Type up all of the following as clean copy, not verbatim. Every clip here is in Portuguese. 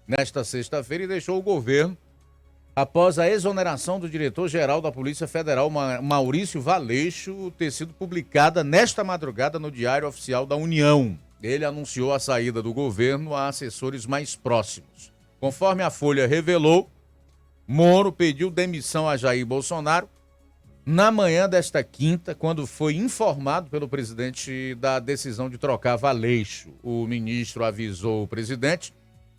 nesta sexta-feira e deixou o governo após a exoneração do diretor-geral da Polícia Federal, Maurício Valeixo, ter sido publicada nesta madrugada no Diário Oficial da União. Ele anunciou a saída do governo a assessores mais próximos. Conforme a Folha revelou, Moro pediu demissão a Jair Bolsonaro na manhã desta quinta, quando foi informado pelo presidente da decisão de trocar Valeixo. O ministro avisou o presidente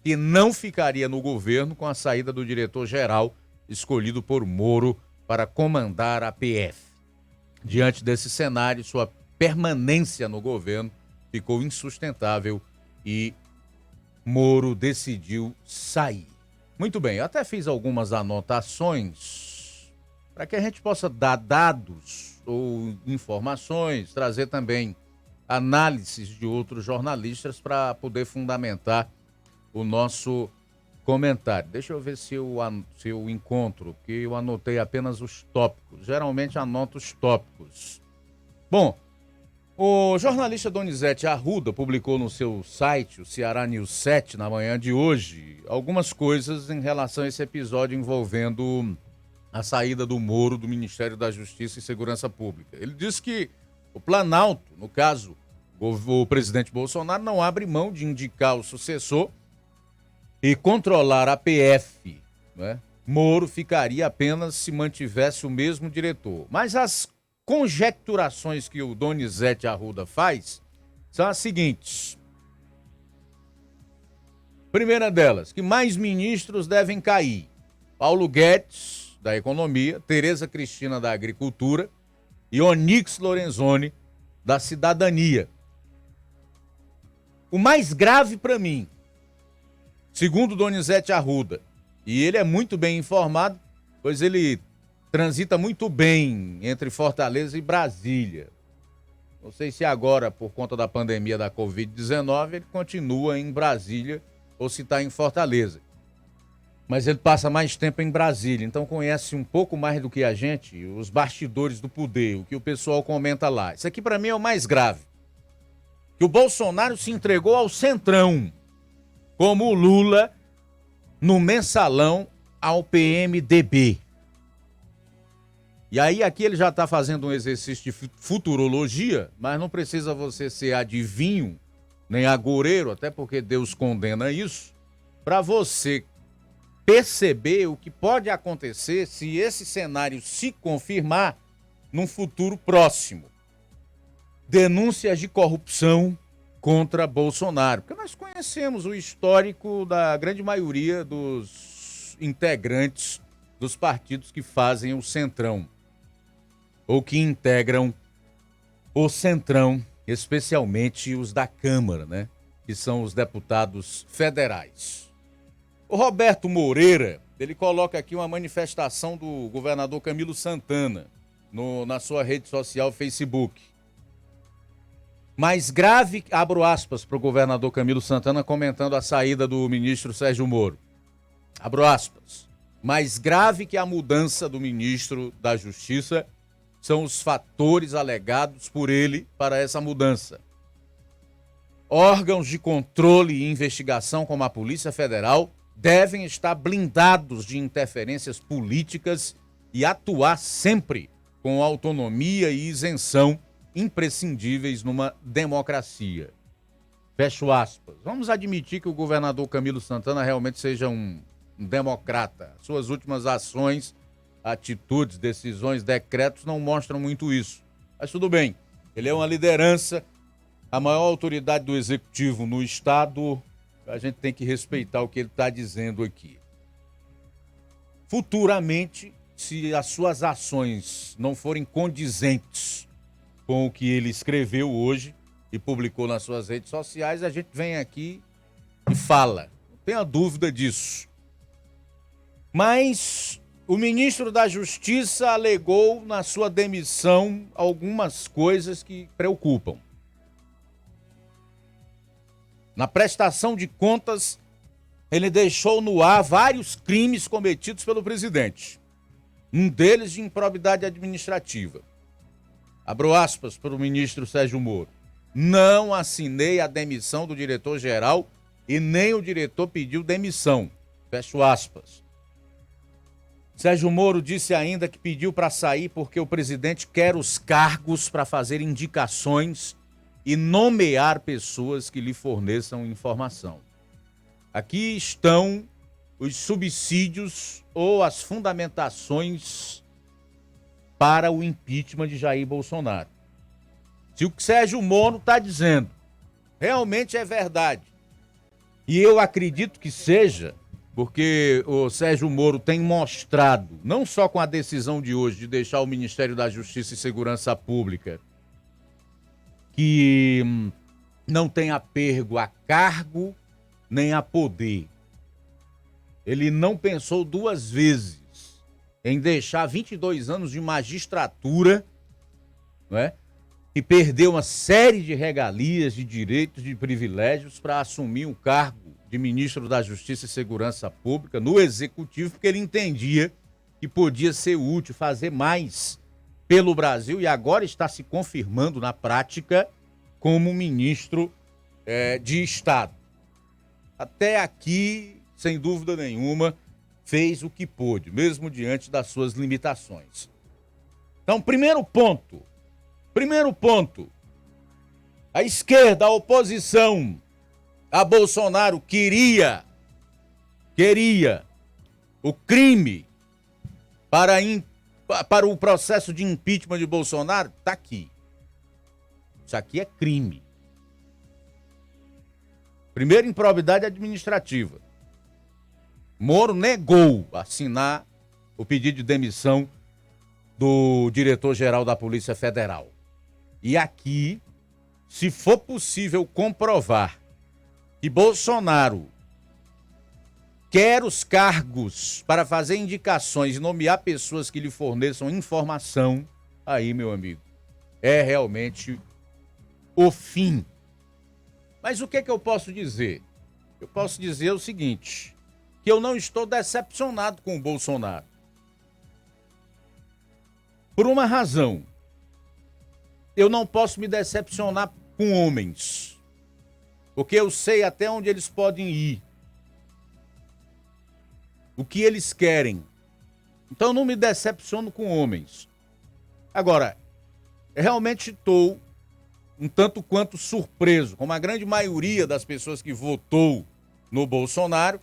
que não ficaria no governo com a saída do diretor-geral escolhido por Moro para comandar a PF. Diante desse cenário, sua permanência no governo ficou insustentável e Moro decidiu sair. Muito bem, eu até fiz algumas anotações para que a gente possa dar dados ou informações, trazer também análises de outros jornalistas para poder fundamentar o nosso comentário. Deixa eu ver se eu encontro, porque eu anotei apenas os tópicos. Geralmente anoto os tópicos. Bom, o jornalista Donizete Arruda publicou no seu site, o Ceará News 7, na manhã de hoje, algumas coisas em relação a esse episódio envolvendo a saída do Moro do Ministério da Justiça e Segurança Pública. Ele disse que o Planalto, no caso, o presidente Bolsonaro, não abre mão de indicar o sucessor e controlar a PF, né? Moro ficaria apenas se mantivesse o mesmo diretor. Mas as conjecturações que o Donizete Arruda faz são as seguintes. Primeira delas, que mais ministros devem cair. Paulo Guedes, da Economia, Tereza Cristina, da Agricultura e Onyx Lorenzoni, da Cidadania. O mais grave para mim, segundo Donizete Arruda, e ele é muito bem informado, pois ele transita muito bem entre Fortaleza e Brasília. Não sei se agora, por conta da pandemia da Covid-19, ele continua em Brasília ou se está em Fortaleza. Mas ele passa mais tempo em Brasília, então conhece um pouco mais do que a gente, os bastidores do poder, o que o pessoal comenta lá. Isso aqui para mim é o mais grave. Que o Bolsonaro se entregou ao Centrão, como o Lula no mensalão ao PMDB. E aí aqui ele já está fazendo um exercício de futurologia, mas não precisa você ser adivinho, nem agoureiro, até porque Deus condena isso, para você perceber o que pode acontecer se esse cenário se confirmar num futuro próximo. Denúncias de corrupção contra Bolsonaro, porque nós conhecemos o histórico da grande maioria dos integrantes dos partidos que fazem o Centrão, ou que integram o Centrão, especialmente os da Câmara, né? Que são os deputados federais. O Roberto Moreira, ele coloca aqui uma manifestação do governador Camilo Santana na sua rede social Facebook. Mais grave, abro aspas para o governador Camilo Santana comentando a saída do ministro Sérgio Moro. Abro aspas. Mais grave que a mudança do ministro da Justiça são os fatores alegados por ele para essa mudança. Órgãos de controle e investigação, como a Polícia Federal, devem estar blindados de interferências políticas e atuar sempre com autonomia e isenção imprescindíveis numa democracia. Fecho aspas. Vamos admitir que o governador Camilo Santana realmente seja um democrata. Suas últimas ações, atitudes, decisões, decretos não mostram muito isso. Mas tudo bem, ele é uma liderança, a maior autoridade do executivo no estado, a gente tem que respeitar o que ele está dizendo aqui. Futuramente, se as suas ações não forem condizentes com o que ele escreveu hoje e publicou nas suas redes sociais, a gente vem aqui e fala. Não tenha dúvida disso. Mas o ministro da Justiça alegou na sua demissão algumas coisas que preocupam. Na prestação de contas, ele deixou no ar vários crimes cometidos pelo presidente. Um deles de improbidade administrativa. Abro aspas para o ministro Sérgio Moro. Não assinei a demissão do diretor-geral e nem o diretor pediu demissão. Fecho aspas. Sérgio Moro disse ainda que pediu para sair porque o presidente quer os cargos para fazer indicações e nomear pessoas que lhe forneçam informação. Aqui estão os subsídios ou as fundamentações para o impeachment de Jair Bolsonaro. Se o que Sérgio Moro está dizendo realmente é verdade, e eu acredito que seja, porque o Sérgio Moro tem mostrado, não só com a decisão de hoje de deixar o Ministério da Justiça e Segurança Pública, que não tem apego a cargo nem a poder. Ele não pensou duas vezes em deixar 22 anos de magistratura, não é? E perdeu uma série de regalias, de direitos, de privilégios para assumir um cargo de ministro da Justiça e Segurança Pública no Executivo, porque ele entendia que podia ser útil, fazer mais pelo Brasil, e agora está se confirmando na prática como ministro de Estado. Até aqui, sem dúvida nenhuma, fez o que pôde, mesmo diante das suas limitações. Então, primeiro ponto, a esquerda, a oposição a Bolsonaro queria o crime para o processo de impeachment de Bolsonaro, está aqui. Isso aqui é crime. Primeiro, improbidade administrativa. Moro negou assinar o pedido de demissão do diretor-geral da Polícia Federal. E aqui, se for possível comprovar que Bolsonaro quer os cargos para fazer indicações e nomear pessoas que lhe forneçam informação, aí, meu amigo, é realmente o fim. Mas o que eu posso dizer? Eu posso dizer o seguinte, que eu não estou decepcionado com o Bolsonaro. Por uma razão, eu não posso me decepcionar com homens, porque eu sei até onde eles podem ir, o que eles querem. Então eu não me decepciono com homens. Agora, realmente estou um tanto quanto surpreso, como a grande maioria das pessoas que votou no Bolsonaro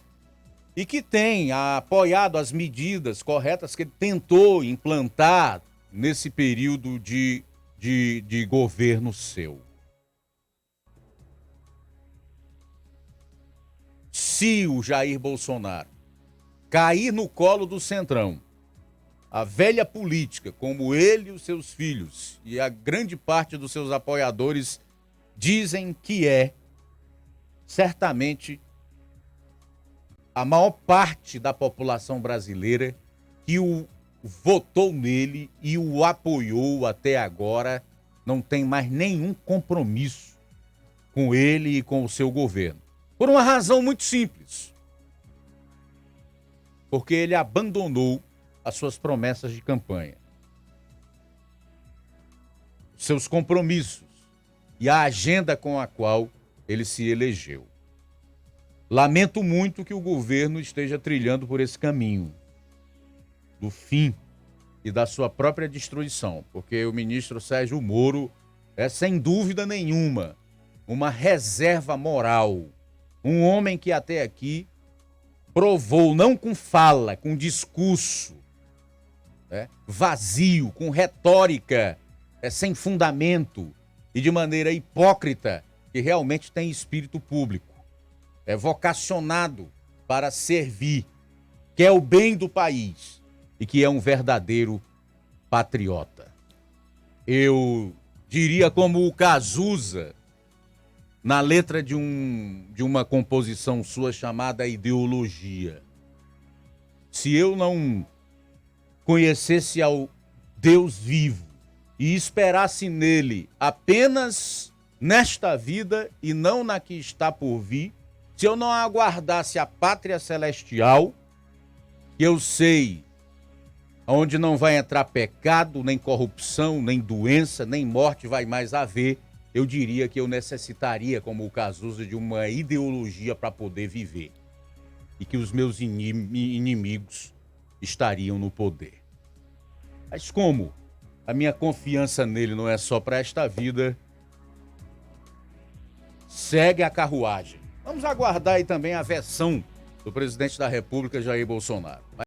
e que tem apoiado as medidas corretas que ele tentou implantar nesse período de governo seu. Se o Jair Bolsonaro cair no colo do Centrão, a velha política, como ele e os seus filhos e a grande parte dos seus apoiadores dizem que é, certamente a maior parte da população brasileira que o votou nele e o apoiou até agora não tem mais nenhum compromisso com ele e com o seu governo. Por uma razão muito simples. Porque ele abandonou as suas promessas de campanha, seus compromissos e a agenda com a qual ele se elegeu. Lamento muito que o governo esteja trilhando por esse caminho do fim e da sua própria destruição, porque o ministro Sérgio Moro é, sem dúvida nenhuma, uma reserva moral, um homem que até aqui provou, não com fala, com discurso, vazio, com retórica sem fundamento e de maneira hipócrita, que realmente tem espírito público, é vocacionado para servir, que é o bem do país e que é um verdadeiro patriota. Eu diria como o Cazuza, na letra de uma composição sua chamada Ideologia. Se eu não conhecesse ao Deus vivo e esperasse nele apenas nesta vida e não na que está por vir, se eu não aguardasse a pátria celestial, que eu sei onde não vai entrar pecado, nem corrupção, nem doença, nem morte vai mais haver, eu diria que eu necessitaria, como o Cazuza, de uma ideologia para poder viver. E que os meus inimigos estariam no poder. Mas como a minha confiança nele não é só para esta vida, segue a carruagem. Vamos aguardar aí também a versão do presidente da República, Jair Bolsonaro.